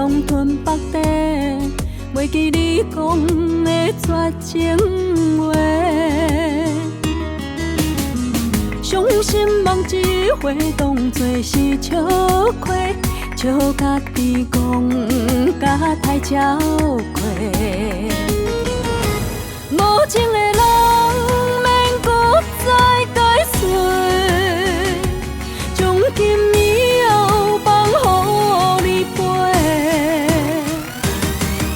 阳春北地，袂记你讲的绝情话。伤心梦一回，当作是笑亏，笑家己讲甲太超过。无情的人免搁再解释，从今以后放乎你飞。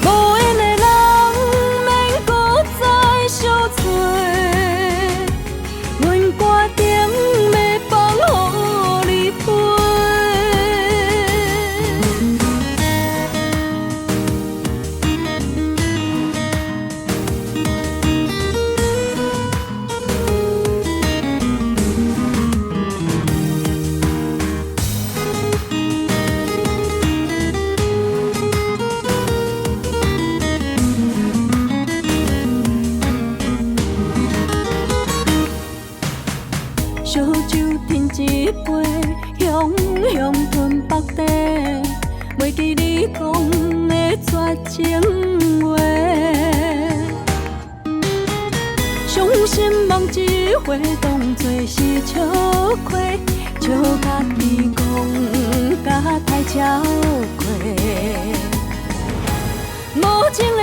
无缘的人免搁再相找，阮决定要放乎你飞。烧酒添一杯，雄雄吞北地，袂记你讲的绝情话。伤心梦一回，当作是笑亏，笑家己讲甲太超过。无情的